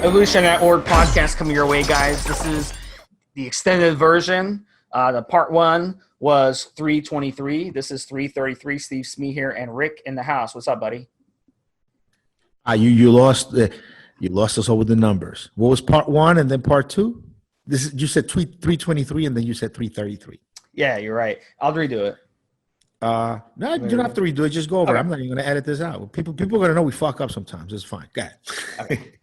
Evolutionary Podcast coming your way, guys. This is the extended version. The part one was 323. This is 333. Stevesmi here and Rick in the house. What's up, buddy? You lost us over the numbers. What was part one and then part two? You said 323 and then you said 333. Yeah, you're right. I'll redo it. No, you don't have to redo it. Just go over. Okay. I'm not even going to edit this out. People are going to know we fuck up sometimes. It's fine. Go ahead. Okay.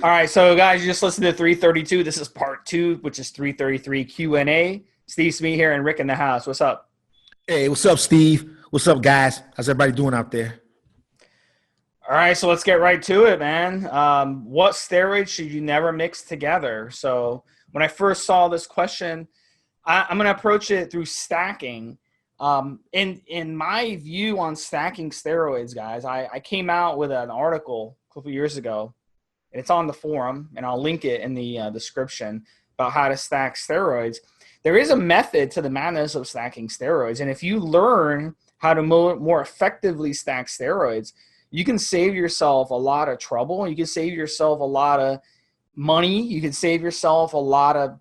All right, so guys, you just listened to 332. This is part two, which is 333 Q&A. Stevesmi here and Rick in the house. What's up? Hey, what's up, Steve? What's up, guys? How's everybody doing out there? All right, so let's get right to it, man. What steroids should you never mix together? So when I first saw this question, I'm going to approach it through stacking. In my view on stacking steroids, guys, I came out with an article a couple years ago. It's on the forum, and I'll link it in the description about how to stack steroids. There is a method to the madness of stacking steroids, and if you learn how to more effectively stack steroids, you can save yourself a lot of trouble. You can save yourself a lot of money. You can save yourself a lot of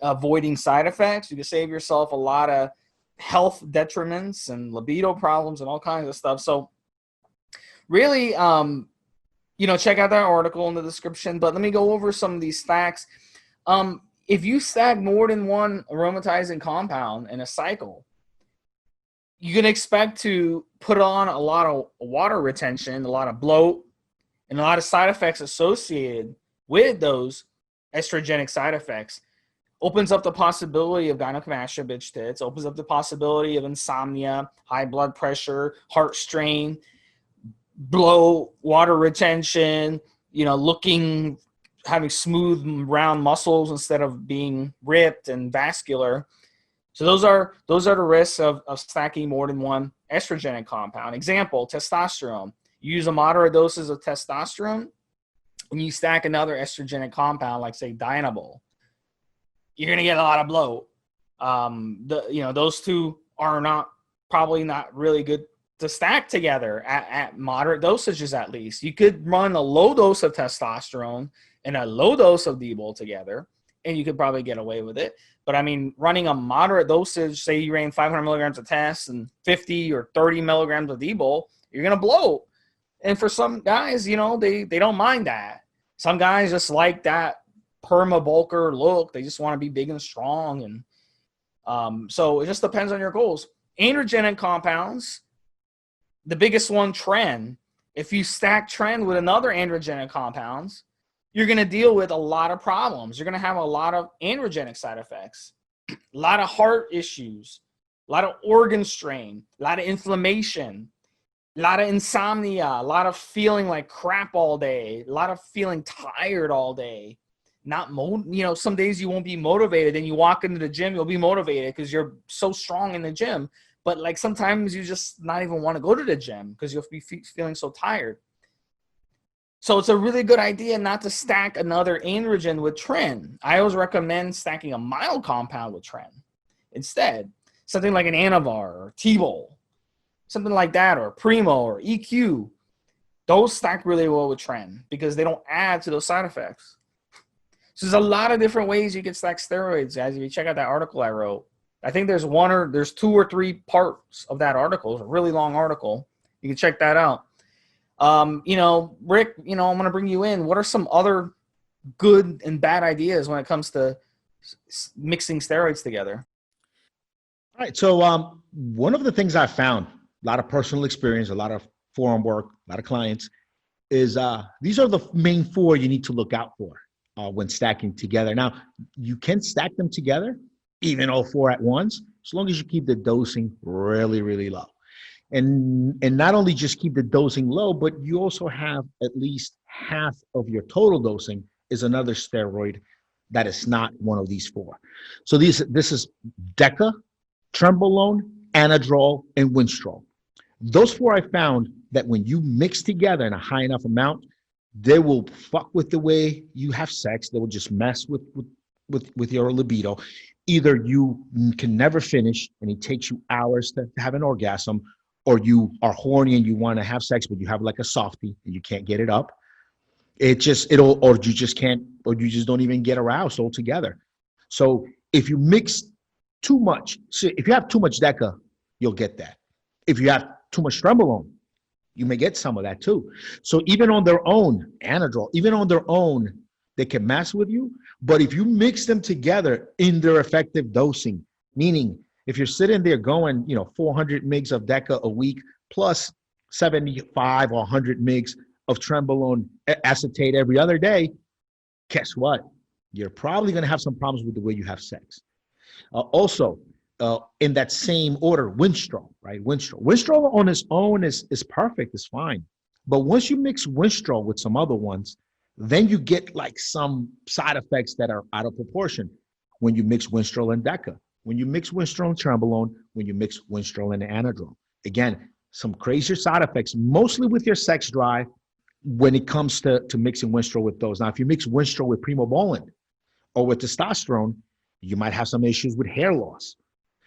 avoiding side effects. You can save yourself a lot of health detriments and libido problems and all kinds of stuff. So really, check out that article in the description. But let me go over some of these stacks. If you stack more than one aromatizing compound in a cycle, you can expect to put on a lot of water retention, a lot of bloat, and a lot of side effects associated with those estrogenic side effects. Opens up the possibility of gynecomastia, bitch tits. Opens up the possibility of insomnia, high blood pressure, heart strain, bloat, water retention, having smooth, round muscles instead of being ripped and vascular. So those are the risks of stacking more than one estrogenic compound. Example, testosterone. You use a moderate doses of testosterone and you stack another estrogenic compound like, say, Dianabol. You're going to get a lot of bloat. Those two are probably not really good to stack together at moderate dosages, at least. You could run a low dose of testosterone and a low dose of Debol together, and you could probably get away with it. But, I mean, running a moderate dosage, say you ran 500 milligrams of test and 50 or 30 milligrams of Debol, you're going to bloat. And for some guys, they don't mind that. Some guys just like that perma-bulker look. They just want to be big and strong. And so it just depends on your goals. Androgenic compounds, the biggest one, tren. If you stack tren with another androgenic compounds, you're going to deal with a lot of problems. You're going to have a lot of androgenic side effects, a lot of heart issues, a lot of organ strain, a lot of inflammation, a lot of insomnia, a lot of feeling like crap all day, a lot of feeling tired all day. Some days you won't be motivated, and you walk into the gym, you'll be motivated because you're so strong in the gym. But like sometimes you just not even want to go to the gym because you'll be feeling so tired. So it's a really good idea not to stack another androgen with tren. I always recommend stacking a mild compound with tren instead. Something like an Anavar or T-Bol, something like that, or Primo or EQ. Those stack really well with tren because they don't add to those side effects. So there's a lot of different ways you can stack steroids, guys. If you check out that article I wrote, I think there's 2 or 3 parts of that article. It's a really long article. You can check that out. Rick, I'm going to bring you in. What are some other good and bad ideas when it comes to mixing steroids together? All right. So one of the things I found, a lot of personal experience, a lot of forum work, a lot of clients, is these are the main 4 you need to look out for when stacking together. Now, you can stack them together, even all 4 at once, as long as you keep the dosing really, really low. And not only just keep the dosing low, but you also have at least half of your total dosing is another steroid that is not one of these 4. So this is Deca, Trenbolone, Anadrol, and Winstrol. Those 4 I found that when you mix together in a high enough amount, they will fuck with the way you have sex. They will just mess with your libido. Either you can never finish and it takes you hours to have an orgasm, or you are horny and you want to have sex, but you have like a softie and you can't get it up. Or you just can't, or you just don't even get aroused altogether. So if you mix too much, so if you have too much DECA, you'll get that. If you have too much Trenbolone, you may get some of that too. So even on their own, Anadrol, even on their own, they can mess with you. But if you mix them together in their effective dosing, meaning if you're sitting there going, 400 mgs of DECA a week plus 75 or 100 mgs of Trenbolone acetate every other day, guess what? You're probably going to have some problems with the way you have sex. Also, in that same order, Winstrol, right? Winstrol on its own is perfect, it's fine. But once you mix Winstrol with some other ones, then you get like some side effects that are out of proportion when you mix Winstrol and DECA, when you mix Winstrol and Trenbolone, when you mix Winstrol and Anadrol. Again, some crazier side effects, mostly with your sex drive when it comes to mixing Winstrol with those. Now, if you mix Winstrol with Primobolan or with testosterone, you might have some issues with hair loss.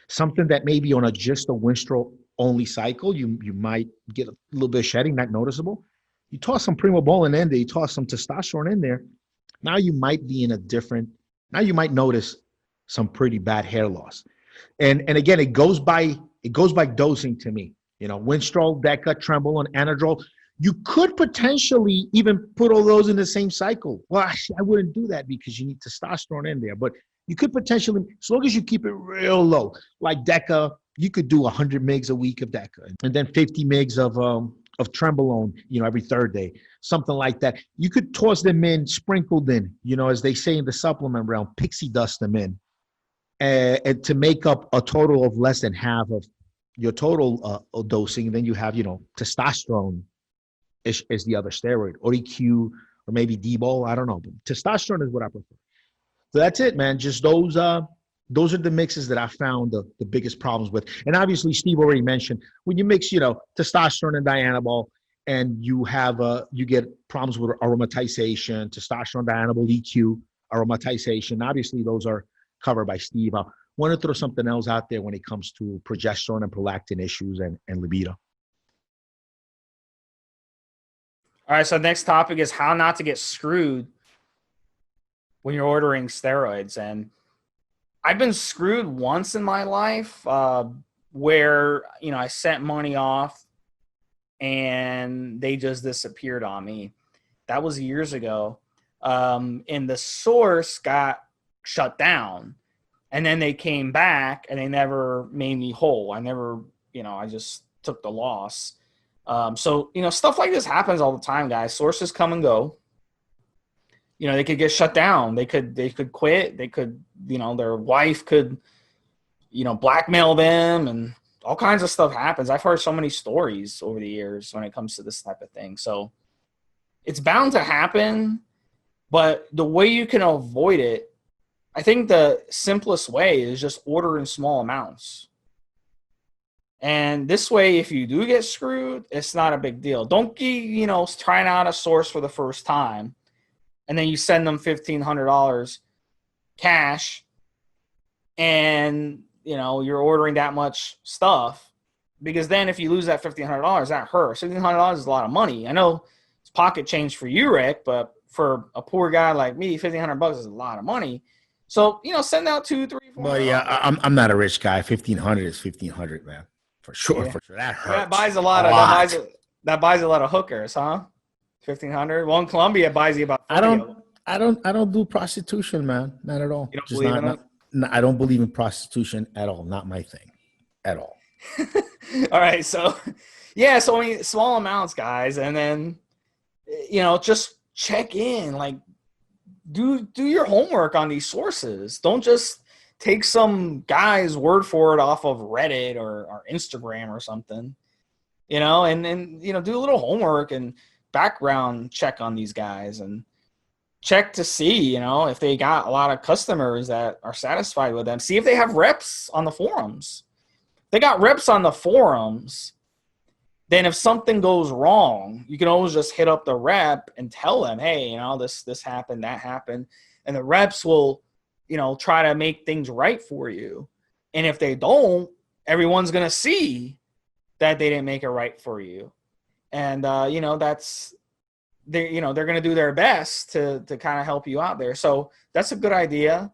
Something that maybe on just a Winstrol only cycle, you might get a little bit of shedding, not noticeable. You toss some Primobolan in there, you toss some testosterone in there, now you might be now you might notice some pretty bad hair loss. And again, it goes by dosing to me. Winstrol, DECA, Trenbolone, Anadrol. You could potentially even put all those in the same cycle. Well, actually, I wouldn't do that because you need testosterone in there. But you could potentially, as long as you keep it real low, like DECA, you could do 100 mgs a week of DECA, and then 50 mgs of Trenbolone, every third day, something like that. You could toss them in, sprinkled in, as they say in the supplement realm, pixie dust them in, and to make up a total of less than half of your total dosing. And then you have, testosterone is the other steroid, or EQ, or maybe D-bol, I don't know. But testosterone is what I prefer. So that's it, man. Just those are the mixes that I found the biggest problems with. And obviously, Steve already mentioned when you mix, testosterone and dianabol, and you get problems with aromatization, testosterone, dianabol, EQ, aromatization. Obviously, those are covered by Steve. I want to throw something else out there when it comes to progesterone and prolactin issues and libido. All right, so next topic is how not to get screwed when you're ordering steroids. And I've been screwed once in my life where, I sent money off and they just disappeared on me. That was years ago. And the source got shut down. And then they came back and they never made me whole. I never, I just took the loss. So, stuff like this happens all the time, guys. Sources come and go. They could get shut down. They could quit. They could, their wife could, blackmail them, and all kinds of stuff happens. I've heard so many stories over the years when it comes to this type of thing. So it's bound to happen, but the way you can avoid it, I think the simplest way is just order in small amounts. And this way, if you do get screwed, it's not a big deal. Don't be, trying out a source for the first time, and then you send them $1,500 cash, and, you're ordering that much stuff. Because then if you lose that $1,500, that hurts. $1,500 is a lot of money. I know it's pocket change for you, Rick, but for a poor guy like me, $1,500 is a lot of money. So, send out 2, 3, 4. Well, yeah, I'm not a rich guy. 1,500 is 1,500, man. For sure, yeah. For sure. That hurts. That buys a lot. That buys a lot of hookers, huh? 1,500. Well, in Colombia, it buys you about 40. I don't do prostitution, man. Not at all. You don't believe in it? I don't believe in prostitution at all. Not my thing, at all. All right, so yeah, so I mean, small amounts, guys, and then just check in. Like, do your homework on these sources. Don't just take some guy's word for it off of Reddit or Instagram or something, and do a little homework and background check on these guys and check to see, if they got a lot of customers that are satisfied with them. See if they have reps on the forums. If they got reps on the forums, then if something goes wrong, you can always just hit up the rep and tell them, hey, this happened, that happened. And the reps will, try to make things right for you. And if they don't, everyone's going to see that they didn't make it right for you. And, they're going to do their best to kind of help you out there. So that's a good idea.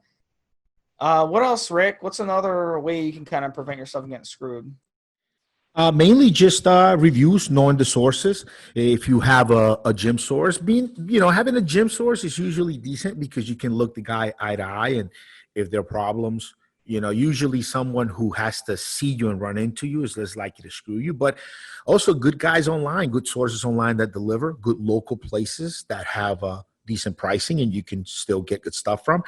What else, Rick? What's another way you can kind of prevent yourself from getting screwed? Mainly just reviews, knowing the sources. If you have a gym source, having a gym source is usually decent because you can look the guy eye to eye, and if there are problems, usually someone who has to see you and run into you is less likely to screw you. But also good guys online, good sources online that deliver, good local places that have decent pricing and you can still get good stuff from.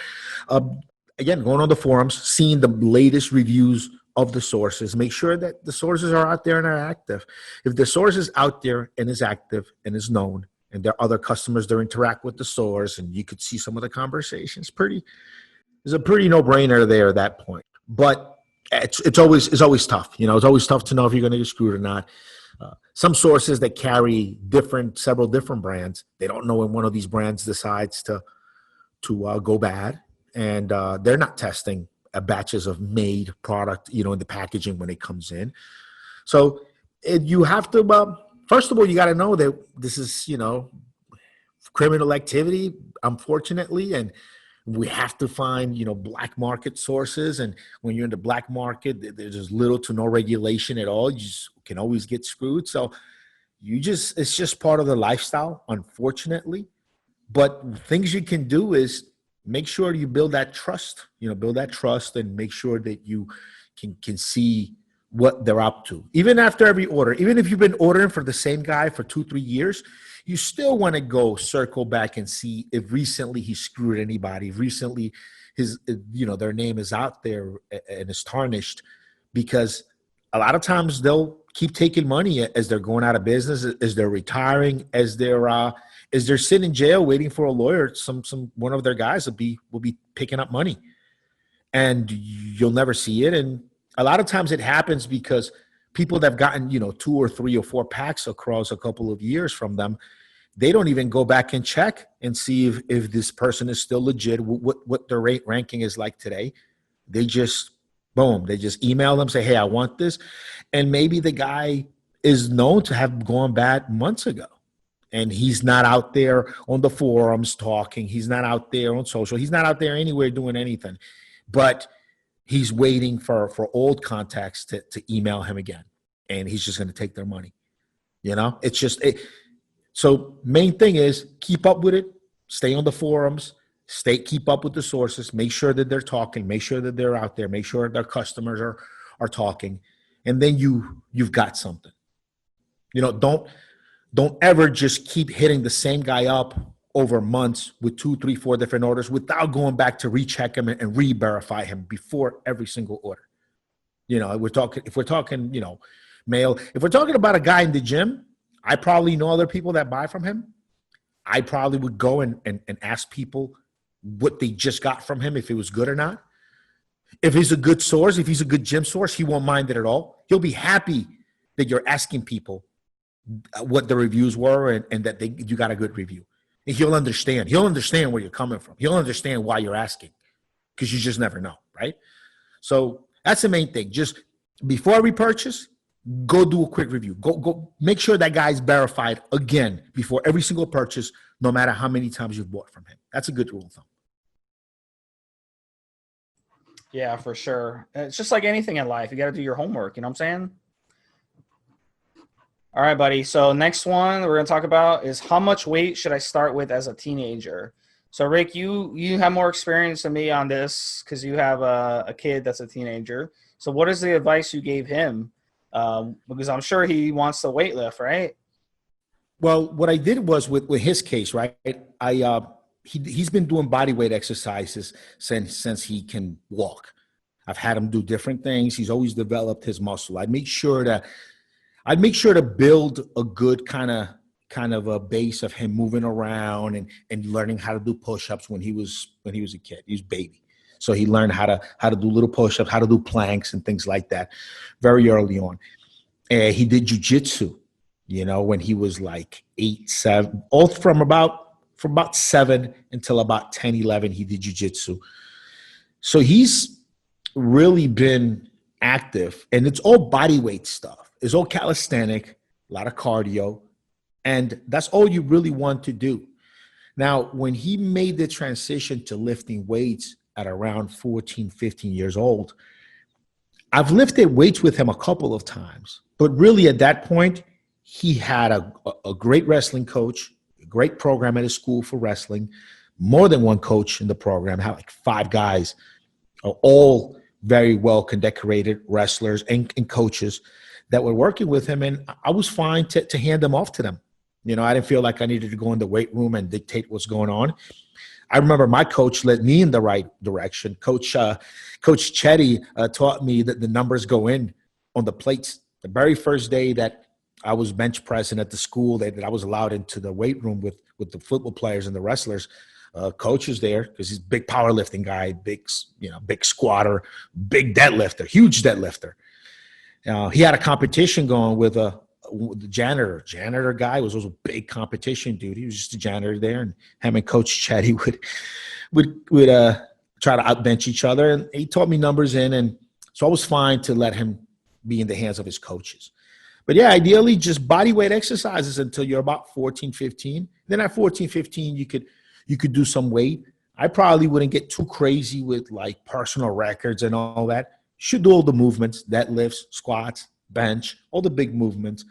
Again, going on the forums, seeing the latest reviews of the sources, make sure that the sources are out there and are active. If the source is out there and is active and is known, and there are other customers that interact with the source, and you could see some of the conversations, there's a pretty no-brainer there at that point. But it's always tough. It's always tough to know if you're going to get screwed or not. Some sources that carry several different brands, they don't know when one of these brands decides to go bad, and they're not testing batches of made product, in the packaging when it comes in. So you have to, first of all, you got to know that this is, criminal activity, unfortunately, and we have to find, black market sources. And when you're in the black market, there's little to no regulation at all. You just can always get screwed. So it's just part of the lifestyle, unfortunately. But things you can do is make sure you build that trust, and make sure that you can see what they're up to. Even after every order, even if you've been ordering for the same guy for 2-3 years, you still want to go circle back and see if recently he screwed anybody, if recently their name is out there and is tarnished, because a lot of times they'll keep taking money as they're going out of business, as they're retiring, as they're sitting in jail waiting for a lawyer. One of their guys will be picking up money, and you'll never see it. And a lot of times it happens because people that have gotten 2 or 3 or 4 packs across a couple of years from them, they don't even go back and check and see if this person is still legit, what their rate ranking is like today. They just email them, say, hey, I want this, and maybe the guy is known to have gone bad months ago. And he's not out there on the forums talking. He's not out there on social. He's not out there anywhere doing anything. But he's waiting for old contacts to email him again. And he's just going to take their money. It's just so main thing is keep up with it. Stay on the forums. Keep up with the sources. Make sure that they're talking. Make sure that they're out there. Make sure their customers are talking. And then you've got something. Don't ever just keep hitting the same guy up over months with 2, 3, 4 different orders without going back to recheck him and re-verify him before every single order. If we're talking, mail, if we're talking about a guy in the gym, I probably know other people that buy from him. I probably would go and ask people what they just got from him, if it was good or not. If he's a good source, if he's a good gym source, he won't mind it at all. He'll be happy that you're asking people what the reviews were and that you got a good review. And he'll understand where you're coming from. He'll understand why you're asking, because you just never know, right? So that's the main thing. Just before we purchase, go do a quick review. Go make sure that guy's verified again before every single purchase, no matter how many times you've bought from him. That's a good rule of thumb. Yeah, for sure. It's just like anything in life. You got to do your homework. You know what I'm saying? All right, buddy. So next one we're going to talk about is how much weight should I start with as a teenager? So Rick, you have more experience than me on this because you have a kid that's a teenager. So what is the advice you gave him? Because I'm sure he wants to weight lift, right? Well, what I did was with his case, right? He's been doing body weight exercises since he can walk. I've had him do different things. He's always developed his muscle. I'd make sure to build a good kind of a base of him moving around and learning how to do push-ups when he was a kid. He was a baby. So he learned how to do little push-ups, how to do planks and things like that very early on. And he did jiu-jitsu, when he was like 8, 7, all from about 7 until about 10, 11, he did jiu-jitsu. So he's really been active, and it's all body weight stuff. It's all calisthenic, a lot of cardio, And that's all you really want to do. Now, when he made the transition to lifting weights at around 14, 15 years old, I've lifted weights with him a couple of times, but really at that point, he had a great wrestling coach, a great program at his school for wrestling, more than one coach in the program, had like 5 guys, all very well decorated wrestlers and coaches that were working with him. And I was fine to hand them off to them. You know, I didn't feel like I needed to go in the weight room and dictate what's going on. I remember my coach led me in the right direction. Coach Chetty taught me that the numbers go in on the plates. The very first day that I was bench pressing at the school, that I was allowed into the weight room with the football players and the wrestlers, coach was there because he's a big powerlifting guy, big squatter, big deadlifter, huge deadlifter. He had a competition going with the janitor guy. Was also a big competition dude. He was just a janitor there, and him and Coach Chetty would try to outbench each other. And he taught me numbers and so I was fine to let him be in the hands of his coaches. But yeah, ideally just body weight exercises until you're about 14, 15. Then at 14, 15, you could do some weight. I probably wouldn't get too crazy with like personal records and all that. Should do all the movements, deadlifts, squats, bench, all the big movements,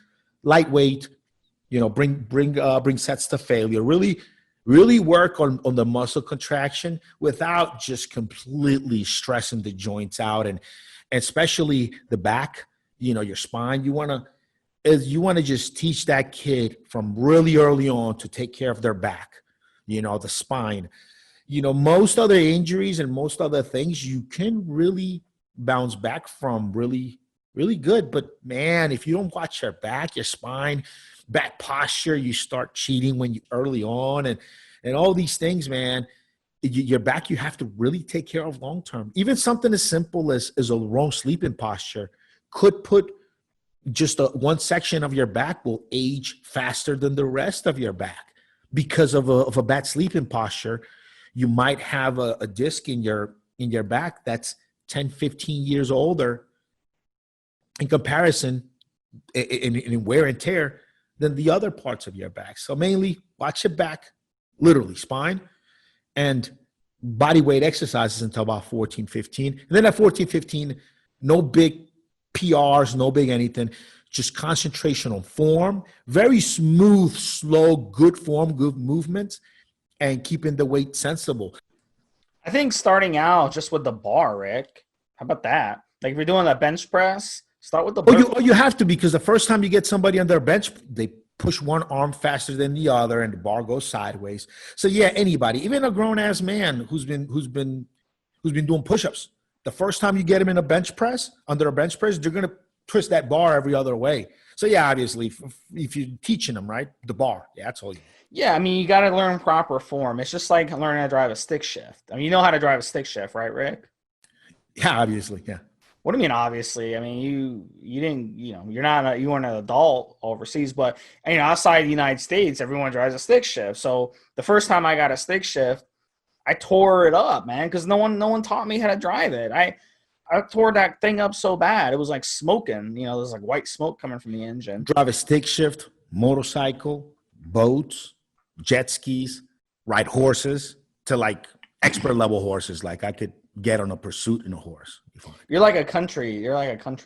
lightweight, you know, bring sets to failure. Really work on the muscle contraction without just completely stressing the joints out, and especially the back, you know, your spine. You want to just teach that kid from really early on to take care of their back, you know, the spine. You know, most other injuries and most other things you can really bounce back from really good. But man, if you don't watch your back, your spine, back posture, you start cheating when you early on and all these things, man, your back, you have to really take care of long-term. Even something as simple as a wrong sleeping posture could put just one section of your back will age faster than the rest of your back because of a bad sleeping posture. You might have a disc in your back that's 10, 15 years older in comparison in wear and tear than the other parts of your back. So mainly watch your back, literally spine, and body weight exercises until about 14, 15. And then at 14, 15, no big PRs, no big anything, just concentration on form, very smooth, slow, good form, good movements, and keeping the weight sensible. I think starting out just with the bar, Rick. How about that? Like if you're doing a bench press, start with the bar. You have to, because the first time you get somebody on their bench, they push one arm faster than the other and the bar goes sideways. So yeah, anybody, even a grown-ass man who's been doing push-ups, the first time you get him in a bench press, under a bench press, they're going to twist that bar every other way. So yeah, obviously, if you're teaching them, right, the bar, yeah, that's all you need. Yeah, I mean, you got to learn proper form. It's just like learning how to drive a stick shift. I mean, you know how to drive a stick shift, right, Rick? Yeah, obviously, yeah. What do you mean, obviously? I mean, you didn't, you know, you weren't an adult overseas, but, you know, outside the United States, everyone drives a stick shift. So the first time I got a stick shift, I tore it up, man, because no one taught me how to drive it. I tore that thing up so bad. It was like smoking, you know, there's like white smoke coming from the engine. Drive a stick shift, motorcycle, boats, jet skis, ride horses, to like expert level horses. Like I could get on a pursuit in a horse. You're like a country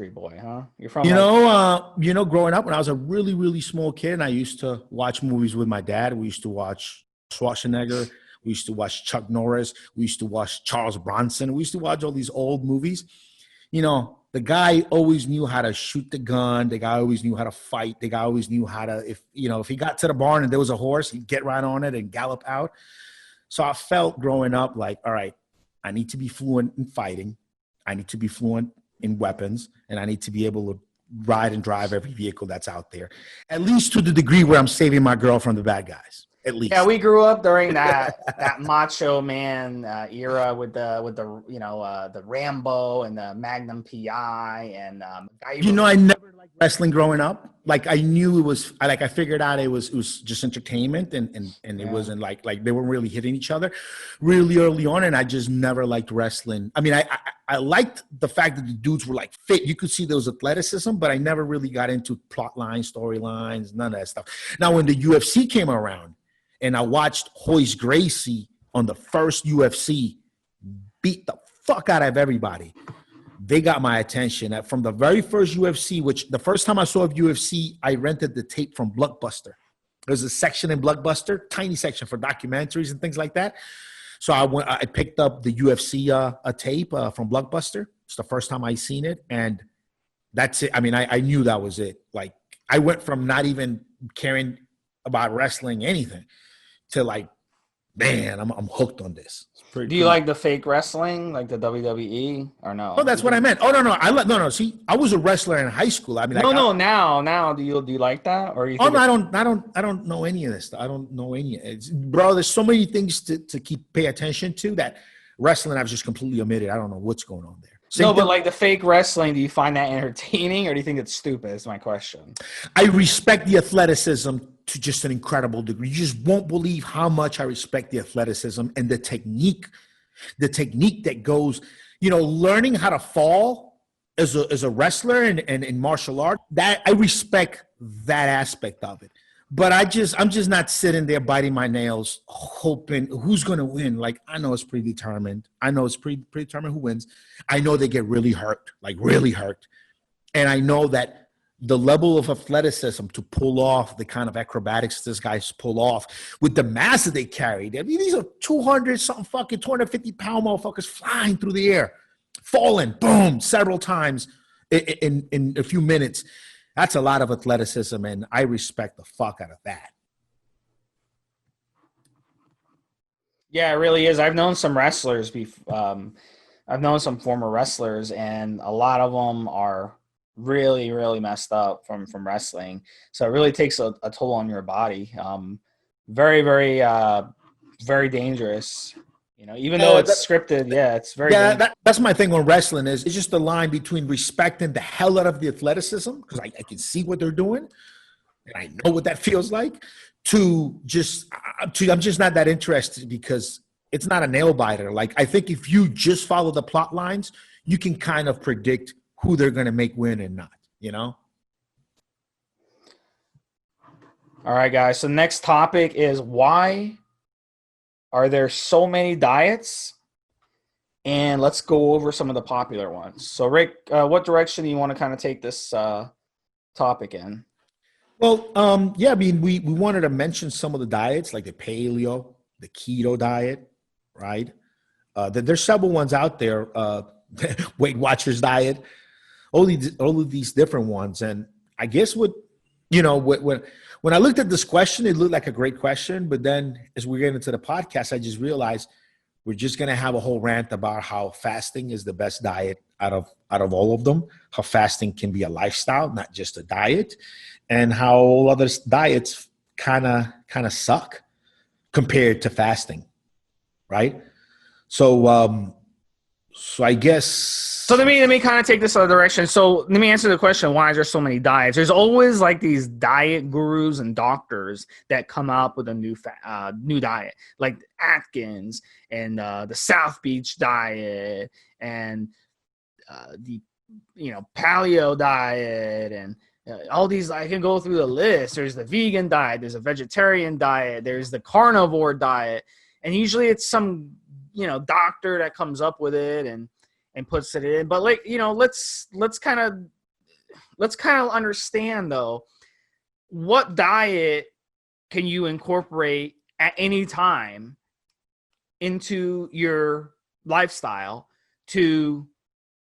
boy, huh? You're from growing up when I was a really, really small kid, and I used to watch movies with my dad. We used to watch Schwarzenegger. We used to watch Chuck Norris. We used to watch Charles Bronson. We used to watch all these old movies. You know, the guy always knew how to shoot the gun. The guy always knew how to fight. The guy always knew how to, if he got to the barn and there was a horse, he'd get right on it and gallop out. So I felt growing up like, all right, I need to be fluent in fighting. I need to be fluent in weapons, and I need to be able to ride and drive every vehicle that's out there, at least to the degree where I'm saving my girl from the bad guys. At least. Yeah, we grew up during that macho man era with the Rambo and the Magnum PI and I never liked wrestling growing up. like I knew it was, I figured out it was just entertainment, and it wasn't like they weren't really hitting each other really early on. And I just never liked wrestling. I mean, I liked the fact that the dudes were like fit. You could see there was athleticism, but I never really got into plot lines, storylines, none of that stuff. Now, when the UFC came around and I watched Royce Gracie on the first UFC beat the fuck out of everybody, they got my attention. From the very first UFC, which the first time I saw UFC, I rented the tape from Blockbuster. There's a section in Blockbuster, tiny section for documentaries and things like that. So I picked up the UFC a tape from Blockbuster. It's the first time I seen it, and that's it. I mean, I knew that was it. Like, I went from not even caring about wrestling anything to like, man, I'm hooked on this. Do you like the fake wrestling, like the WWE, or no? Oh, that's what I meant. Oh, no. See, I was a wrestler in high school. I mean, now, do you like that, or you? Oh, no, I don't know any of this. I don't know any of it, bro. There's so many things to pay attention to that wrestling I've just completely omitted. I don't know what's going on there. But like the fake wrestling, do you find that entertaining, or do you think it's stupid? Is my question. I respect the athleticism to just an incredible degree. You just won't believe how much I respect the athleticism and the technique that goes, learning how to fall as a wrestler and in martial art. That I respect that aspect of it. But I'm just not sitting there biting my nails, hoping who's going to win. Like, I know it's predetermined. Predetermined who wins. I know they get really hurt, like really hurt. And I know that the level of athleticism to pull off the kind of acrobatics this guys pull off with the mass that they carried. I mean, these are 250-pound motherfuckers flying through the air, falling, boom, several times in a few minutes. That's a lot of athleticism, and I respect the fuck out of that. Yeah, it really is. I've known some wrestlers. I've known some former wrestlers, and a lot of them are really, really messed up from wrestling. So it really takes a toll on your body. Very, very, very dangerous. Even though it's scripted, it's very dangerous. That's my thing on wrestling is it's just the line between respecting the hell out of the athleticism, because I can see what they're doing and I know what that feels like, I'm just not that interested because it's not a nail biter. Like, I think if you just follow the plot lines, you can kind of predict who they're going to make win and not, All right, guys. So next topic is, why are there so many diets? And let's go over some of the popular ones. So Rick, what direction do you want to kind of take this topic in? Well, I mean, we wanted to mention some of the diets, like the paleo, the keto diet, right? There's several ones out there, Weight Watchers diet, all of these different ones. And I guess when I looked at this question, it looked like a great question. But then as we get into the podcast, I just realized we're just going to have a whole rant about how fasting is the best diet out of all of them, how fasting can be a lifestyle, not just a diet, and how all other diets kind of suck compared to fasting, right? So I guess. So let me kind of take this other direction. So let me answer the question: why is there so many diets? There's always like these diet gurus and doctors that come up with a new diet, like Atkins and the South Beach diet and the paleo diet and all these. I can go through the list. There's the vegan diet. There's a vegetarian diet. There's the carnivore diet, and usually it's some doctor that comes up with it and puts it in. But let's kind of understand though, what diet can you incorporate at any time into your lifestyle to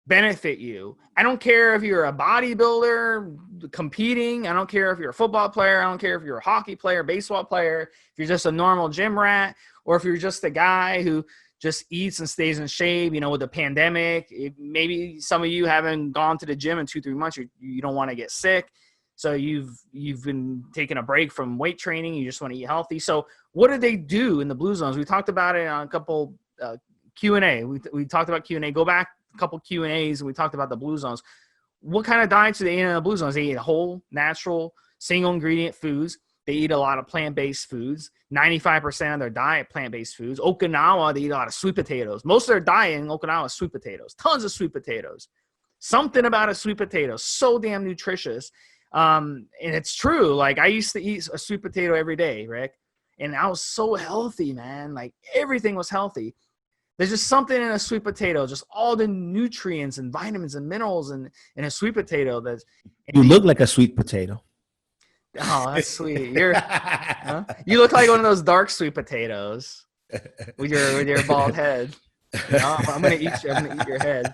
benefit you? I don't care if you're a bodybuilder competing. I don't care if you're a football player. I don't care if you're a hockey player, baseball player, if you're just a normal gym rat, or if you're just a guy who just eats and stays in shape. With the pandemic, maybe some of you haven't gone to the gym in 2-3 months. You don't want to get sick. So you've been taking a break from weight training. You just want to eat healthy. So what do they do in the blue zones? We talked about it on a couple Q&A. We talked about Q&A. Go back a couple Q&As and we talked about the blue zones. what kind of diets do they eat in the blue zones? They eat whole, natural, single ingredient foods. They eat a lot of plant-based foods. 95% of their diet, plant-based foods. Okinawa, they eat a lot of sweet potatoes. Most of their diet in Okinawa is sweet potatoes. Tons of sweet potatoes. Something about a sweet potato, so damn nutritious. And it's true. Like, I used to eat a sweet potato every day, Rick. And I was so healthy, man. Like, everything was healthy. There's just something in a sweet potato, just all the nutrients and vitamins and minerals in a sweet potato. You look like a sweet potato. Oh, that's sweet. You look like one of those dark sweet potatoes with your bald head. I'm gonna eat your head.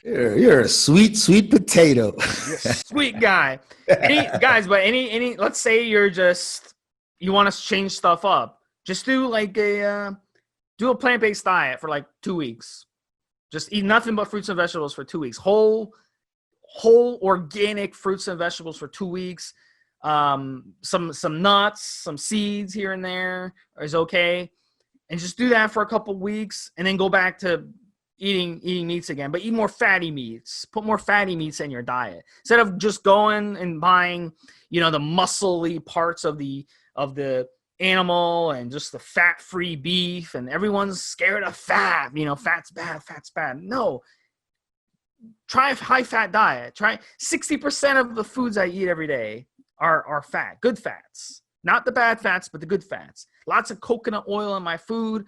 You're a sweet potato. You're a sweet guy. Any let's say you want to change stuff up. Just do like a plant-based diet for like 2 weeks. Just eat nothing but fruits and vegetables for 2 weeks. Whole organic fruits and vegetables for 2 weeks. Some nuts, some seeds here and there is okay. And just do that for a couple weeks and then go back to eating meats again. But eat more fatty meats. Put more fatty meats in your diet. Instead of just going and buying, the muscly parts of the animal and just the fat-free beef, and everyone's scared of fat. Fat's bad. No. Try a high-fat diet. Try 60% of the foods I eat every day are fat, good fats. Not the bad fats, but the good fats. Lots of coconut oil in my food.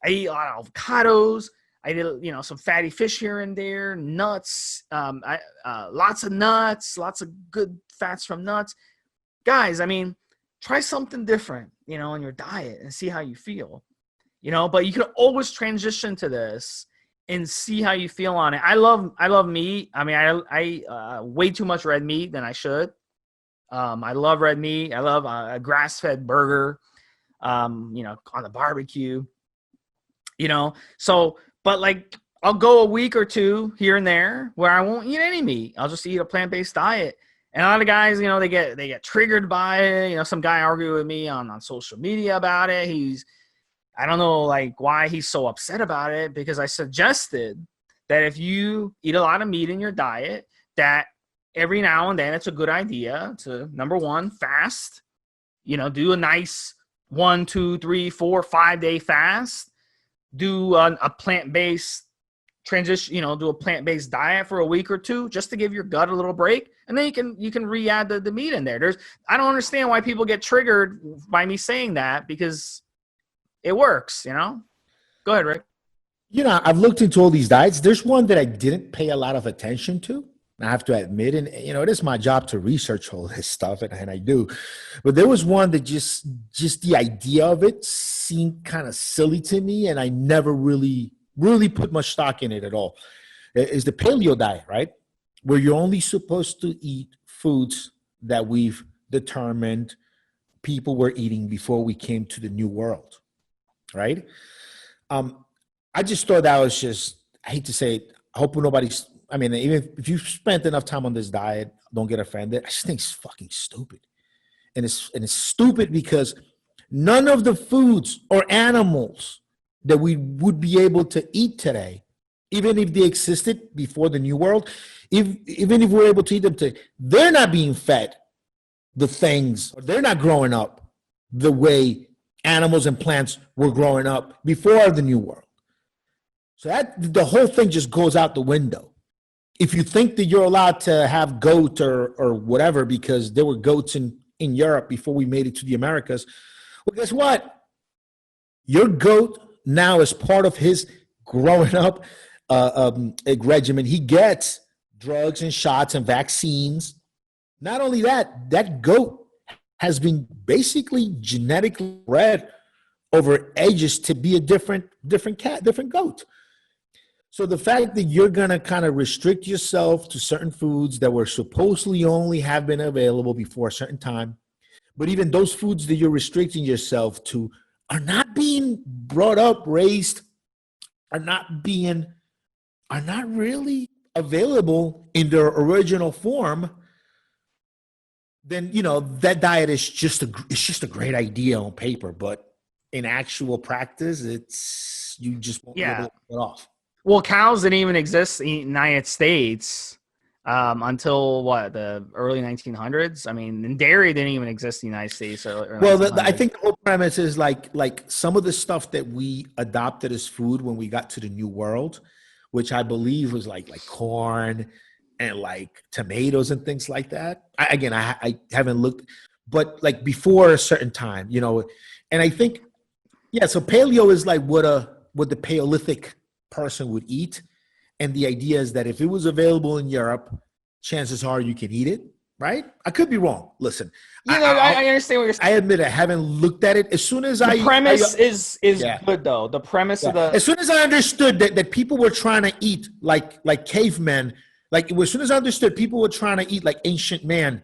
I eat a lot of avocados. I did, some fatty fish here and there, nuts, lots of nuts, lots of good fats from nuts. Guys, try something different, in your diet and see how you feel, but you can always transition to this and see how you feel on it. I love meat. I way too much red meat than I should. I love red meat. I love a grass-fed burger, on the barbecue, but like I'll go a week or two here and there where I won't eat any meat. I'll just eat a plant-based diet. And a lot of guys, they get triggered by it. Some guy argued with me on social media about it. I don't know like why he's so upset about it, because I suggested that if you eat a lot of meat in your diet, that every now and then it's a good idea to, number one, fast, do a nice 1, 2, 3, 4, 5 day fast, do a plant-based transition, do a plant-based diet for a week or two just to give your gut a little break, and then you can re-add the meat in there. I don't understand why people get triggered by me saying that, because it works. Go ahead, Rick. I've looked into all these diets. There's one that I didn't pay a lot of attention to, I have to admit, and it is my job to research all this stuff, and I do. But there was one that just the idea of it seemed kind of silly to me, and I never really put much stock in it at all. Is the paleo diet, right? Where you're only supposed to eat foods that we've determined people were eating before we came to the new world, right? I just thought that was just, I hate to say it, I hope nobody's, even if you've spent enough time on this diet, don't get offended. I just think it's fucking stupid. And it's stupid because none of the foods or animals that we would be able to eat today, even if they existed before the new world, even if we're able to eat them today, they're not being fed the things, or they're not growing up the way animals and plants were growing up before the new world. So that the whole thing just goes out the window. If you think that you're allowed to have goat or whatever because there were goats in Europe before we made it to the Americas, well, guess what? Your goat now is part of his growing up regimen. He gets drugs and shots and vaccines. Not only that, that goat has been basically genetically bred over ages to be a different goat. So the fact that you're going to kind of restrict yourself to certain foods that were supposedly only have been available before a certain time, but even those foods that you're restricting yourself to are not being brought up, raised, are not really available in their original form, then, that diet is just a great idea on paper, but in actual practice, you just won't be able to get off. Well, cows didn't even exist in the United States until the early 1900s. I mean, and dairy didn't even exist in the United States. Well, I think the whole premise is like some of the stuff that we adopted as food when we got to the New World, which I believe was like corn and like tomatoes and things like that. I haven't looked, but like before a certain time, and I think, yeah. So paleo is like what the Paleolithic person would eat, and the idea is that if it was available in Europe, chances are you can eat it. Right? I could be wrong. Listen, I understand what you're saying. I admit I haven't looked at it. As soon as the premise is good though. The premise of as soon as I understood that people were trying to eat like cavemen, like as soon as I understood people were trying to eat like ancient man,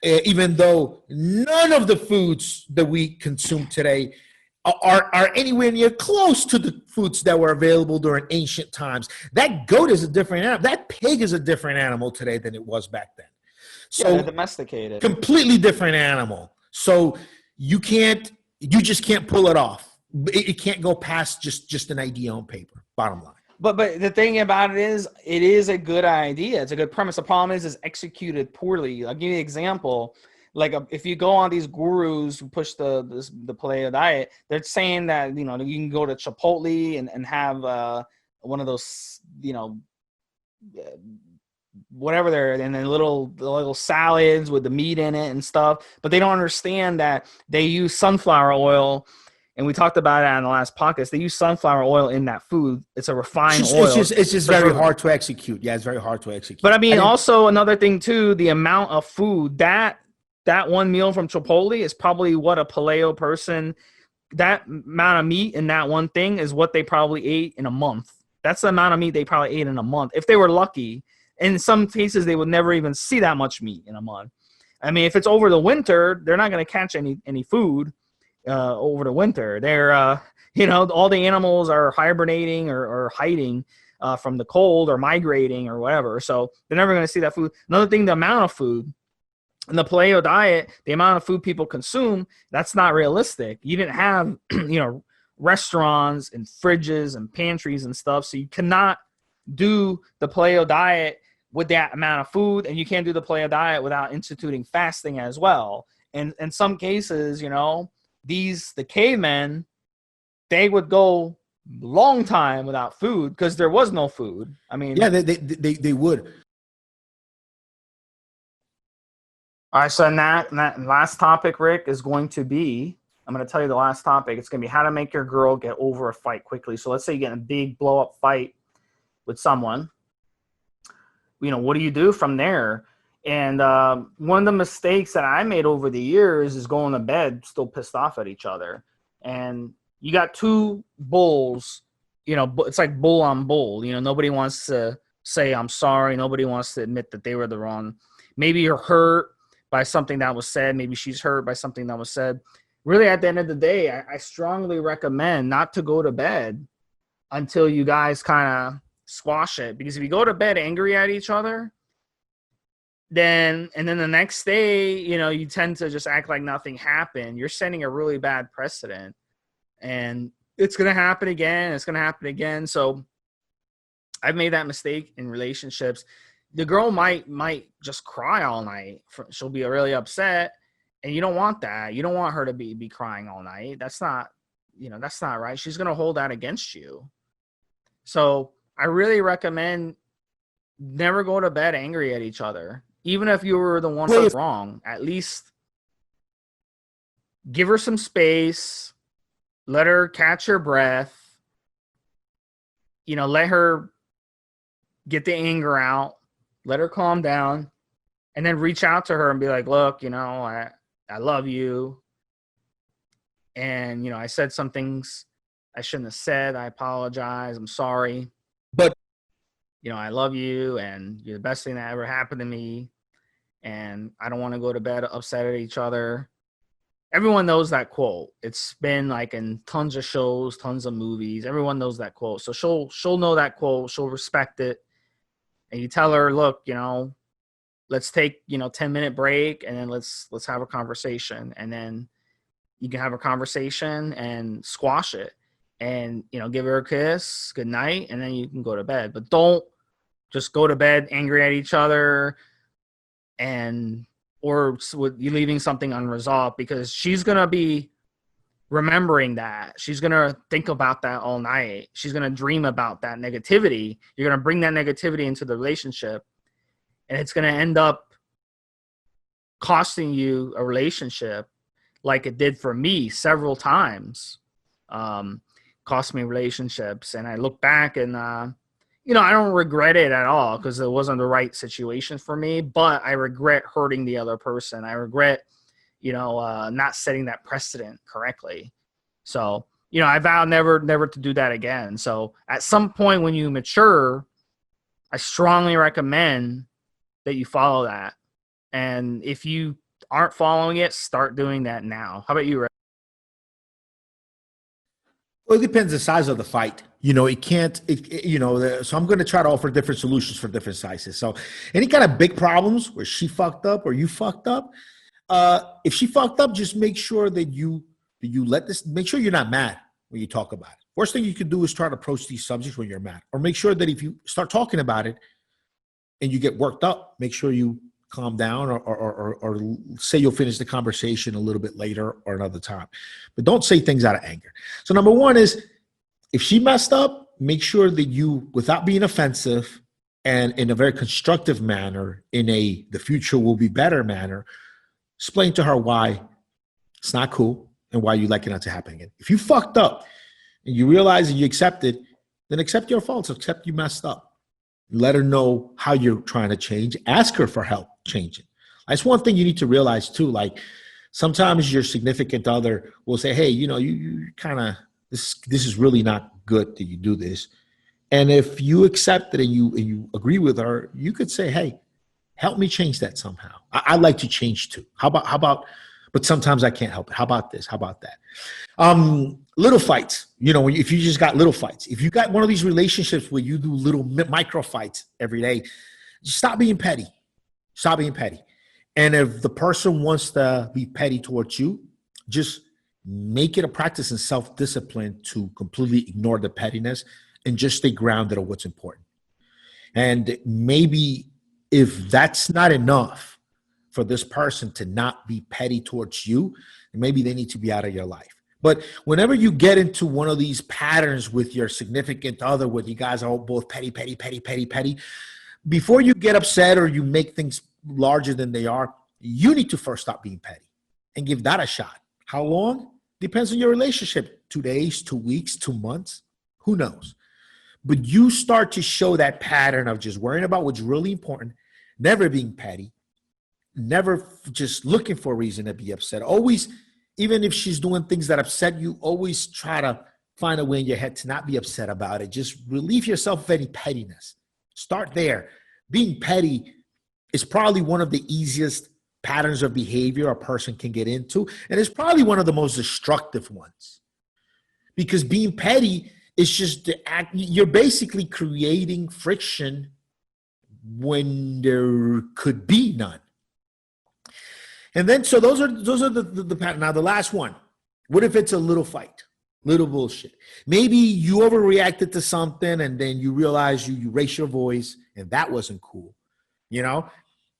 even though none of the foods that we consume today are anywhere near close to the foods that were available during ancient times. That goat is a different animal. That pig is a different animal today than it was back then. So they're domesticated. Completely different animal. So you just can't pull it off. It can't go past just an idea on paper, bottom line. But the thing about it is a good idea. It's a good premise. The problem is executed poorly. I'll give you an example. Like if you go on these gurus who push the paleo diet, they're saying that, you can go to Chipotle and have one of those, whatever they're, and then little salads with the meat in it and stuff, but they don't understand that they use sunflower oil, and we talked about it on the last podcast. They use sunflower oil in that food. It's a refined oil. It's just very hard to execute. Yeah, it's very hard to execute. But I mean, also another thing too, the amount of food that one meal from Chipotle is probably what a paleo person, that amount of meat in that one thing is what they probably ate in a month. That's the amount of meat they probably ate in a month if they were lucky. In some cases, they would never even see that much meat in a month. I mean, if it's over the winter, they're not going to catch any food over the winter. They're, all the animals are hibernating or hiding from the cold or migrating or whatever. So they're never going to see that food. Another thing, the amount of food. In the paleo diet, the amount of food people consume, that's not realistic. You didn't have, restaurants and fridges and pantries and stuff. So you cannot do the paleo diet with that amount of food, and you can't do the paleo diet without instituting fasting as well. And in some cases, the cavemen, they would go long time without food because there was no food. I mean, yeah, they would. All right, so that last topic, Rick, is going to be, I'm going to tell you the last topic. It's going to be how to make your girl get over a fight quickly. So let's say you get in a big blow-up fight with someone. What do you do from there? And one of the mistakes that I made over the years is going to bed still pissed off at each other. And you got two bulls, it's like bull on bull. Nobody wants to say, I'm sorry. Nobody wants to admit that they were the wrong. Maybe you're hurt by something that was said. Maybe she's hurt by something that was said. Really, at the end of the day, I strongly recommend not to go to bed until you guys kind of squash it. Because if you go to bed angry at each other, then the next day, you tend to just act like nothing happened. You're setting a really bad precedent. And it's going to happen again. It's going to happen again. So I've made that mistake in relationships. The girl might just cry all night. She'll be really upset, and you don't want that. You don't want her to be crying all night. That's not right. She's going to hold that against you. So I really recommend never go to bed angry at each other. Even if you were the one that's wrong, at least give her some space. Let her catch her breath. Let her get the anger out. Let her calm down, and then reach out to her and be like, look, I love you. And, I said some things I shouldn't have said. I apologize. I'm sorry. But, I love you, and you're the best thing that ever happened to me. And I don't want to go to bed upset at each other. Everyone knows that quote. It's been like in tons of shows, tons of movies. Everyone knows that quote. So she'll know that quote. She'll respect it. And you tell her, look, let's take, 10-minute break, and then let's have a conversation. And then you can have a conversation and squash it. and, give her a kiss, good night, and then you can go to bed. But don't just go to bed angry at each other or with you leaving something unresolved, because she's going to be remembering that. She's going to think about that all night. She's going to dream about that negativity. You're going to bring that negativity into the relationship, and it's going to end up costing you a relationship, like it did for me several times. Cost me relationships. And I look back and, I don't regret it at all, because it wasn't the right situation for me, but I regret hurting the other person. I regret, not setting that precedent correctly. So, I vow never to do that again. So at some point when you mature, I strongly recommend that you follow that. And if you aren't following it, start doing that now. How about you, Ray? Well, it depends the size of the fight. It can't, so I'm going to try to offer different solutions for different sizes. So any kind of big problems where she fucked up or you fucked up, if she fucked up, just make sure that you make sure you're not mad when you talk about it. Worst thing you can do is try to approach these subjects when you're mad, or make sure that if you start talking about it and you get worked up, make sure you calm down or say you'll finish the conversation a little bit later or another time. But don't say things out of anger. So number one is, if she messed up, make sure that you, without being offensive and in a very constructive manner, in the future will be better manner, explain to her why it's not cool and why you'd like it not to happen again. If you fucked up and you realize and you accept it, then accept your faults, accept you messed up. Let her know how you're trying to change. Ask her for help changing. That's one thing you need to realize too. Like, sometimes your significant other will say, hey, you kind of, this is really not good that you do this. And if you accept it and you agree with her, you could say, hey, help me change that somehow. I'd like to change too. How about, but sometimes I can't help it. How about this? How about that? Little fights, if you just got little fights, if you got one of these relationships where you do little micro fights every day, just stop being petty. Stop being petty. And if the person wants to be petty towards you, just make it a practice in self-discipline to completely ignore the pettiness and just stay grounded on what's important. And maybe if that's not enough for this person to not be petty towards you, maybe they need to be out of your life. But whenever you get into one of these patterns with your significant other, where you guys are both petty, before you get upset or you make things larger than they are, you need to first stop being petty and give that a shot. How long? Depends on your relationship. 2 days, 2 weeks, 2 months, who knows? But you start to show that pattern of just worrying about what's really important, never being petty, never just looking for a reason to be upset. Always, even if she's doing things that upset you, always try to find a way in your head to not be upset about it. Just relieve yourself of any pettiness. Start there. Being petty is probably one of the easiest patterns of behavior a person can get into, and it's probably one of the most destructive ones. Because being petty is just the act, you're basically creating friction when there could be none. And then, so those are the pattern. Now, the last one, what if it's a little fight, little bullshit? Maybe you overreacted to something and then you realize you raised your voice and that wasn't cool.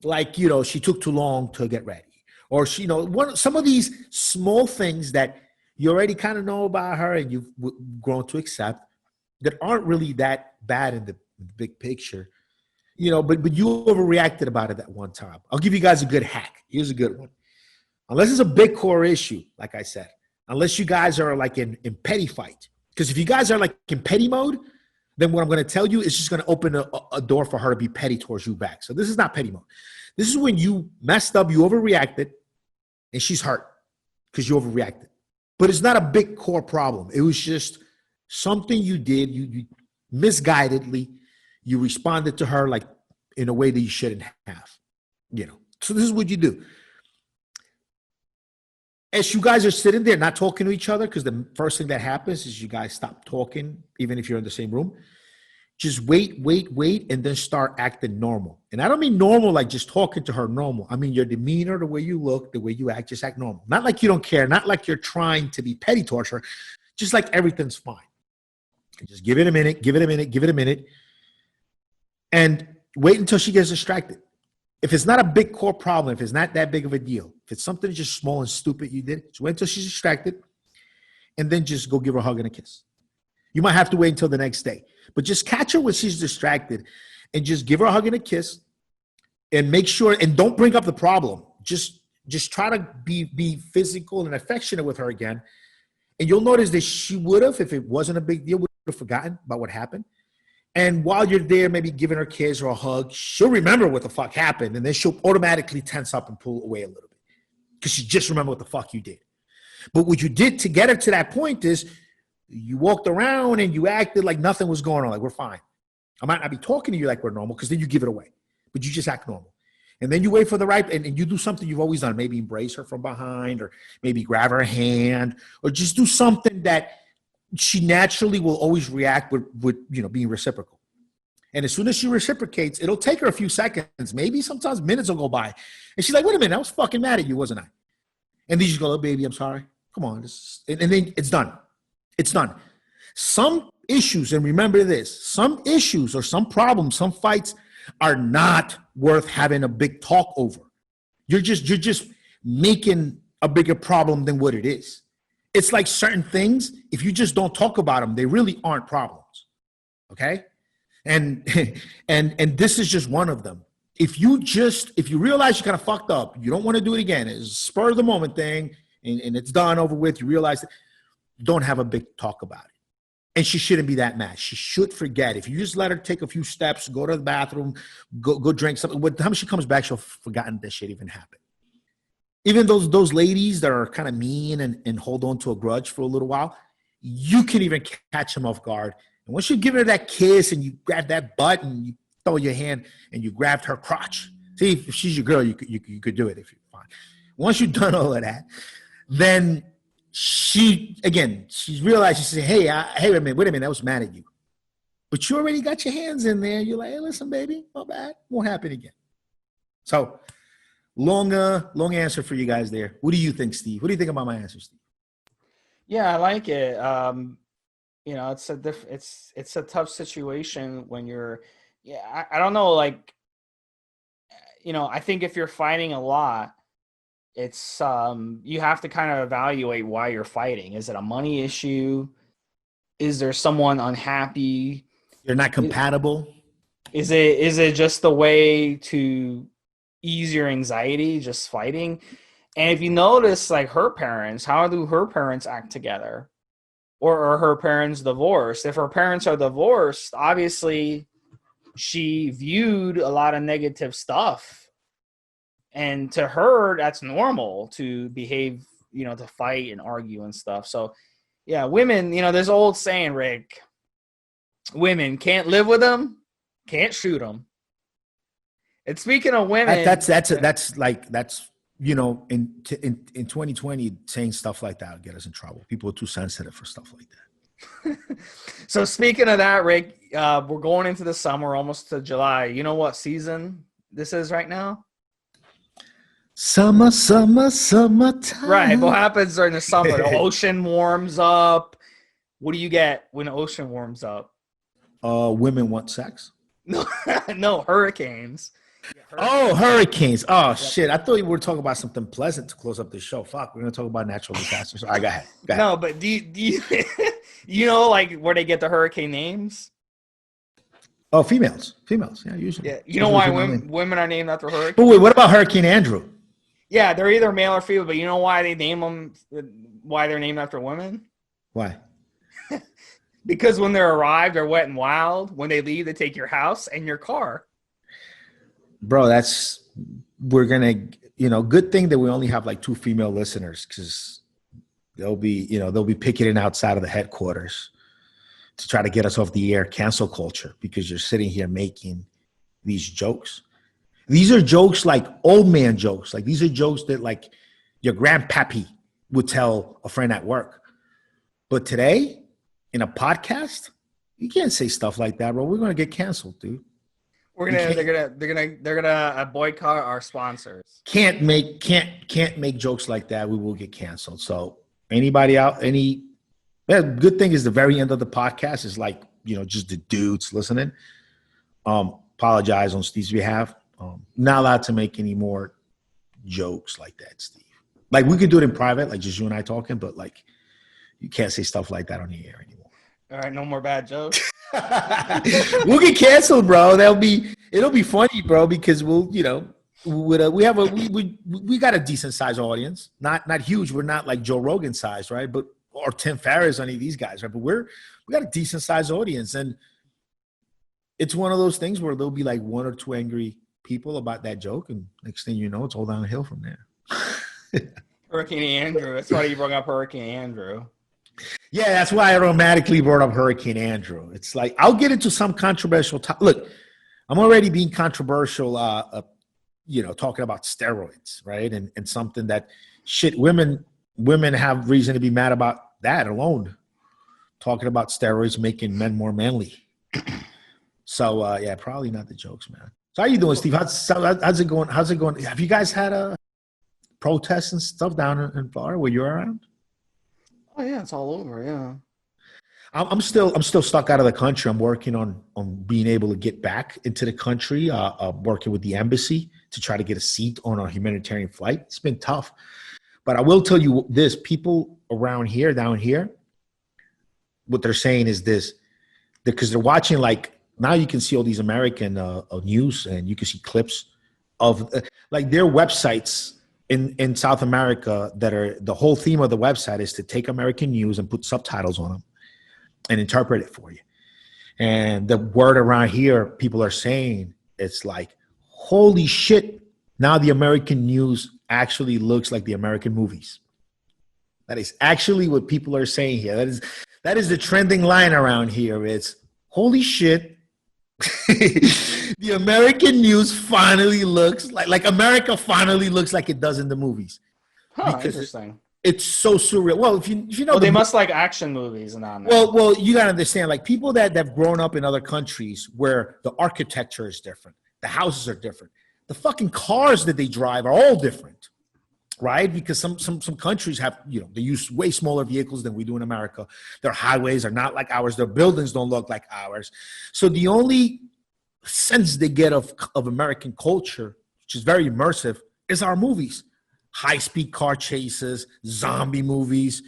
Like, she took too long to get ready, or she, some of these small things that you already kind of know about her and you've grown to accept that aren't really that bad in the big picture. But you overreacted about it that one time. I'll give you guys a good hack. Here's a good one. Unless it's a big core issue, like I said, unless you guys are like in petty fight. Because if you guys are like in petty mode, then what I'm going to tell you is just going to open a door for her to be petty towards you back. So this is not petty mode. This is when you messed up, you overreacted, and she's hurt because you overreacted. But it's not a big core problem. It was just something you did, you misguidedly, you responded to her like in a way that you shouldn't have, So this is what you do. As you guys are sitting there not talking to each other, because the first thing that happens is you guys stop talking, even if you're in the same room. Just wait, and then start acting normal. And I don't mean normal like just talking to her normal. I mean your demeanor, the way you look, the way you act, just act normal. Not like you don't care, not like you're trying to be petty towards her, just like everything's fine. Just give it a minute, give it a minute, give it a minute, and wait until she gets distracted. If it's not a big core problem, if it's not that big of a deal, if it's something just small and stupid you did, just wait until she's distracted, and then just go give her a hug and a kiss. You might have to wait until the next day, but just catch her when she's distracted and just give her a hug and a kiss, and make sure, and don't bring up the problem. Just try to be physical and affectionate with her again. And you'll notice that she would have, if it wasn't a big deal, would have forgotten about what happened. And while you're there, maybe giving her a kiss or a hug, she'll remember what the fuck happened. And then she'll automatically tense up and pull away a little bit because she just remembered what the fuck you did. But what you did to get her to that point is you walked around and you acted like nothing was going on, like we're fine. I might not be talking to you like we're normal because then you give it away, but you just act normal. And then you wait for the right, and you do something you've always done. Maybe embrace her from behind, or maybe grab her hand, or just do something that she naturally will always react with being reciprocal. And as soon as she reciprocates, it'll take her a few seconds, maybe sometimes minutes will go by. And she's like, wait a minute, I was fucking mad at you, wasn't I? And then you just go, oh, baby, I'm sorry. Come on. And then it's done. It's done. Some issues, and remember this, some issues or some problems, some fights are not worth having a big talk over. You're just making a bigger problem than what it is. It's like certain things, if you just don't talk about them, they really aren't problems. Okay? And this is just one of them. If you realize you kind of fucked up, you don't want to do it again, it's a spur of the moment thing, and it's done, over with, you realize that, don't have a big talk about it. And she shouldn't be that mad. She should forget. If you just let her take a few steps, go to the bathroom, go drink something, by the time she comes back, she'll have forgotten that shit even happened. Even those ladies that are kind of mean and hold on to a grudge for a little while, you can even catch them off guard. And once you give her that kiss and you grab that butt and you throw your hand and you grabbed her crotch. See, if she's your girl, you could do it if you're fine. Once you've done all of that, then she realized, she said, hey, wait a minute, I was mad at you. But you already got your hands in there. You're like, hey, listen, baby, not bad. Won't happen again. So long answer for you guys there. What do you think, Steve? What do you think about my answer, Steve? Yeah, I like it. It's a tough situation when you're, I don't know, like, I think if you're fighting a lot, it's you have to kind of evaluate why you're fighting. Is it a money issue? Is there someone unhappy? You're not compatible? Is it just the way to ease your anxiety, just fighting? And if you notice, like, her parents, how do her parents act together? Or are her parents divorced? If her parents are divorced, obviously she viewed a lot of negative stuff. And to her, that's normal to behave, to fight and argue and stuff. So, yeah, women, there's an old saying, Rick, women can't live with them, can't shoot them. And speaking of women, that's in 2020, saying stuff like that will get us in trouble. People are too sensitive for stuff like that. So speaking of that, Rick, we're going into the summer, almost to July. You know what season this is right now? Summertime. Right. What happens during the summer? The ocean warms up. What do you get when the ocean warms up? Women want sex. No, hurricanes. Hurricanes. Oh, shit. I thought you were talking about something pleasant to close up the show. Fuck, we're going to talk about natural disasters. All right, go ahead. No, but do you like where they get the hurricane names? Oh, females. Yeah, usually. Yeah. You know why women are named after hurricanes? But wait, what about Hurricane Andrew? Yeah, they're either male or female, but you know why they name them, why they're named after women? Why? Because when they arrive, they're wet and wild. When they leave, they take your house and your car. Bro, we're going to, good thing that we only have like 2 female listeners, because they'll be picketing outside of the headquarters to try to get us off the air, cancel culture, because you're sitting here making these jokes. These are jokes like old man jokes. Like, these are jokes that like your grandpappy would tell a friend at work. But today, in a podcast, you can't say stuff like that, bro. We're gonna get canceled, dude. They're gonna boycott our sponsors. Can't make jokes like that. We will get canceled. So anybody Yeah, good thing is the very end of the podcast is like, just the dudes listening. Apologize on Steve's behalf. Not allowed to make any more jokes like that, Steve. Like we could do it in private, like just you and I talking, but like you can't say stuff like that on the air anymore. All right, no more bad jokes. We'll get canceled, bro. It'll be funny, bro, because we got a decent sized audience, not huge. We're not like Joe Rogan size, right? But or Tim Ferriss, any of these guys, right? But we got a decent sized audience, and it's one of those things where there'll be like one or two angry people about that joke, and next thing you know, it's all downhill from there. Hurricane Andrew. That's why you brought up Hurricane Andrew. Yeah, that's why I automatically brought up Hurricane Andrew. It's like I'll get into some controversial topic. Look, I'm already being controversial, talking about steroids, right? And something that women have reason to be mad about that alone. Talking about steroids making men more manly. So yeah, probably not the jokes, man. So how you doing, Steve? How's it going? How's it going? Have you guys had a protests and stuff down in Florida where you're around? Oh yeah, it's all over. Yeah. I'm still stuck out of the country. I'm working on being able to get back into the country, working with the embassy to try to get a seat on a humanitarian flight. It's been tough. But I will tell you this, people around here, down here, what they're saying is this, because they're watching, like, now you can see all these American news, and you can see clips of like their websites in South America that are, the whole theme of the website is to take American news and put subtitles on them and interpret it for you. And the word around here, people are saying, it's like, holy shit, now the American news actually looks like the American movies. That is actually what people are saying here. That is the trending line around here. It's, holy shit, the American news finally looks like America finally looks like it does in the movies. Huh, interesting. It's so surreal. Well, if you know, they must like action movies and on that. Well, you gotta understand, like people that have grown up in other countries where the architecture is different, the houses are different, the fucking cars that they drive are all different, right? Because some countries have, they use way smaller vehicles than we do in America. Their highways are not like ours. Their buildings don't look like ours. So the only sense they get of American culture, which is very immersive, is our movies. High-speed car chases, zombie movies.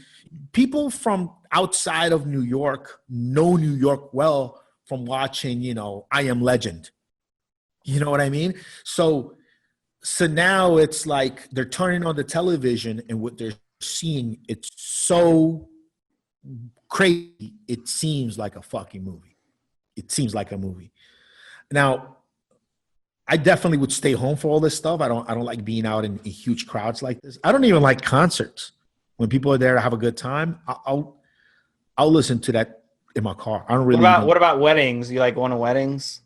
People from outside of New York know New York well from watching, I Am Legend. You know what I mean? So now it's like they're turning on the television, and what they're seeing, it's so crazy. It seems like a fucking movie. It seems like a movie. Now, I definitely would stay home for all this stuff. I don't like being out in huge crowds like this. I don't even like concerts. When people are there to have a good time, I'll listen to that in my car. I don't really. What about weddings? You like going to weddings?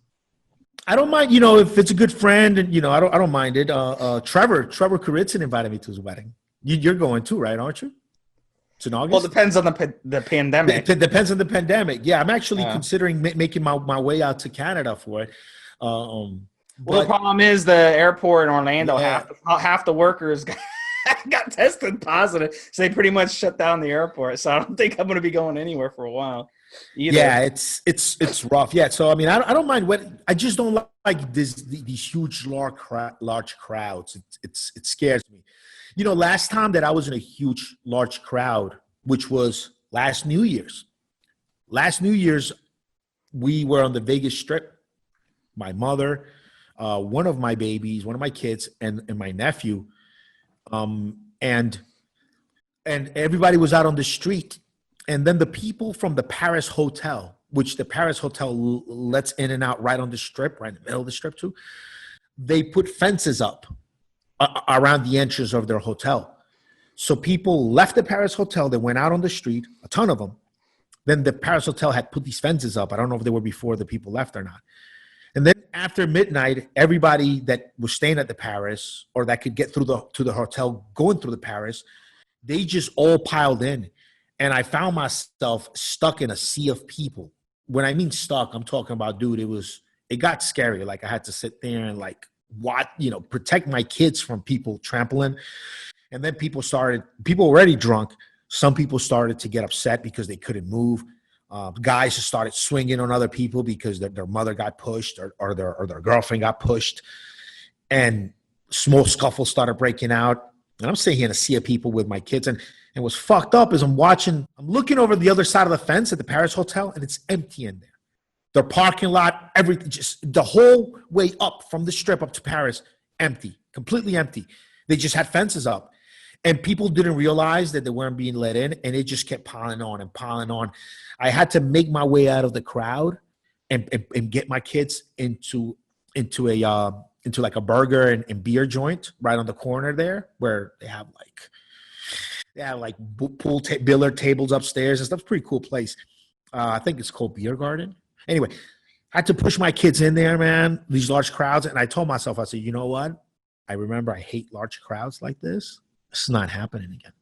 I don't mind, if it's a good friend, and I don't mind it. Trevor Kuritzin invited me to his wedding. You're going too, right? Aren't you? It's in August. Well, it depends on the pandemic. It depends on the pandemic. Yeah, I'm actually considering making my way out to Canada for it. Well, the problem is the airport in Orlando. Yeah. Half the workers got tested positive, so they pretty much shut down the airport. So I don't think I'm going to be going anywhere for a while either. Yeah, it's rough. Yeah, so I mean, I don't mind I just don't like these huge large crowds. It scares me. Last time that I was in a huge large crowd, which was last New Year's. Last New Year's, we were on the Vegas Strip. My mother, one of my babies, one of my kids, and my nephew, and everybody was out on the street. And then the people from the Paris Hotel, which the Paris Hotel lets in and out right on the strip, right in the middle of the strip too, they put fences up around the entrance of their hotel. So people left the Paris Hotel, they went out on the street, a ton of them. Then the Paris Hotel had put these fences up. I don't know if they were before the people left or not. And then after midnight, everybody that was staying at the Paris or that could get through to the hotel going through the Paris, they just all piled in. And I found myself stuck in a sea of people. When I mean stuck, I'm talking about, dude, it got scary. Like I had to sit there and like protect my kids from people trampling. And then people already drunk, Some people started to get upset because they couldn't move. Guys started swinging on other people because their mother got pushed or their girlfriend got pushed. And small scuffles started breaking out. And I'm sitting here in a sea of people with my kids. And what's fucked up is I'm looking over the other side of the fence at the Paris Hotel, and it's empty in there. Their parking lot, everything, just the whole way up from the strip up to Paris, empty, completely empty. They just had fences up. And people didn't realize that they weren't being let in, and it just kept piling on and piling on. I had to make my way out of the crowd and get my kids into like a burger and beer joint right on the corner there, where they have billiard tables upstairs and stuff. Pretty cool place. I think it's called Beer Garden. Anyway, I had to push my kids in there, man, these large crowds. And I told myself, I said, you know what? I remember I hate large crowds like this. It's not happening again.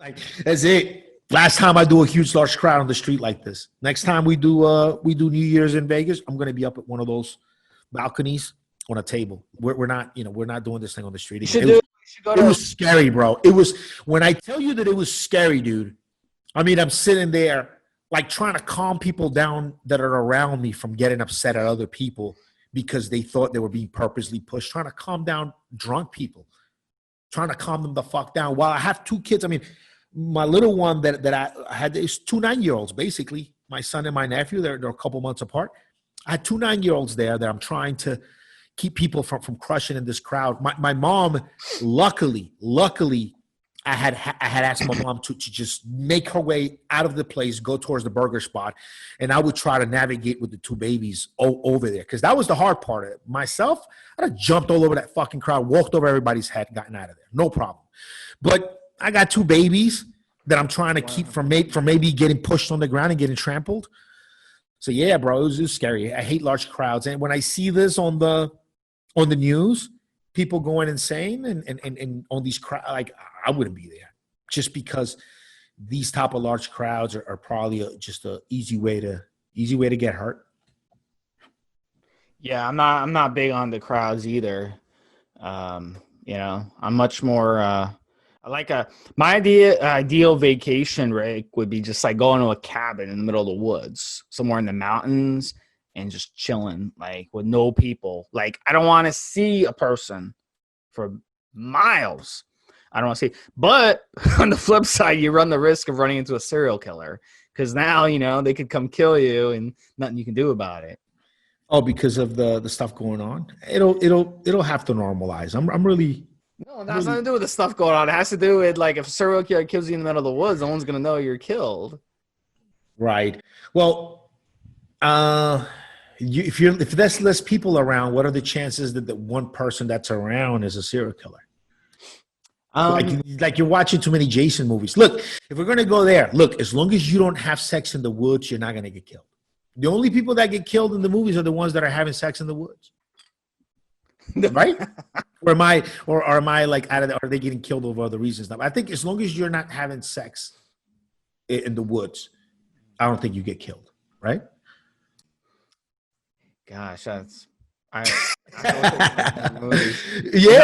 Like, that's it. Last time I do a huge, large crowd on the street like this. Next time we do New Year's in Vegas, I'm going to be up at one of those balconies on a table. We're not doing this thing on the street again. It was scary, bro. It was, when I tell you that it was scary, dude, I mean, I'm sitting there like trying to calm people down that are around me from getting upset at other people because they thought they were being purposely pushed, trying to calm down drunk people, trying to calm them the fuck down. While I have two kids, I mean, my little one that I had is 2 9-year-olds, basically. My son and my nephew, they're a couple months apart. I had 2 9-year-olds there that I'm trying to keep people from crushing in this crowd. My mom, luckily, I had asked my mom to just make her way out of the place, go towards the burger spot, and I would try to navigate with the 2 babies over there, because that was the hard part of it. Myself, I'd have jumped all over that fucking crowd, walked over everybody's head, gotten out of there, no problem. But I got 2 babies that I'm trying to keep from maybe getting pushed on the ground and getting trampled. So yeah, bro, it was scary. I hate large crowds, and when I see this on the news, people going insane and on these crowds, like, I wouldn't be there, just because these type of large crowds are probably just an easy way to get hurt. Yeah, I'm not big on the crowds either. I'm much more. My ideal vacation, Rick, would be just like going to a cabin in the middle of the woods, somewhere in the mountains, and just chilling, like, with no people. Like, I don't want to see a person for miles. I don't want to see. But on the flip side, you run the risk of running into a serial killer, because now, they could come kill you and nothing you can do about it. Oh, because of the stuff going on? It'll have to normalize. I'm really. No, that has nothing to do with the stuff going on. It has to do with, like, if a serial killer kills you in the middle of the woods, no one's going to know you're killed. Right. Well, if there's less people around, what are the chances that the one person that's around is a serial killer? Like you're watching too many Jason movies. Look, if we're going to go there, look, as long as you don't have sex in the woods, you're not going to get killed. The only people that get killed in the movies are the ones that are having sex in the woods. Right? Or am I like out of the, are they getting killed over other reasons? I think as long as you're not having sex in the woods, I don't think you get killed, right? Gosh, I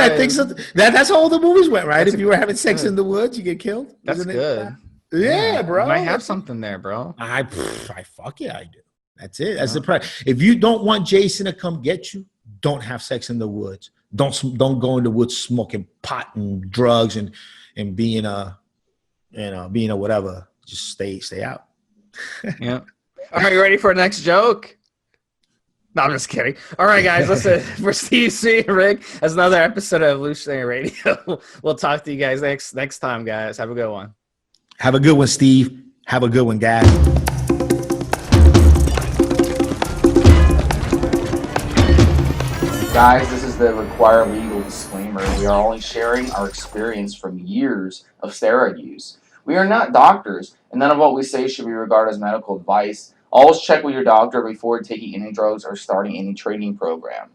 think so. That's how all the movies went, right? If you were having sex in the woods, you get killed. That's good. Yeah, bro. You might have something there, bro. I fuck yeah, I do. That's it. That's the price. If you don't want Jason to come get you, don't have sex in the woods. Don't go in the woods smoking pot and drugs and being a whatever. Just stay out. Yeah. Are you ready for the next joke? No, I'm just kidding. All right, guys, listen, for Stevesmi and Rick, that's another episode of Evolutionary Radio. We'll talk to you guys next time, guys. Have a good one. Have a good one, Steve. Have a good one, guys. Guys, this is the required legal disclaimer. We are only sharing our experience from years of steroid use. We are not doctors, and none of what we say should be regarded as medical advice. Always check with your doctor before taking any drugs or starting any training program.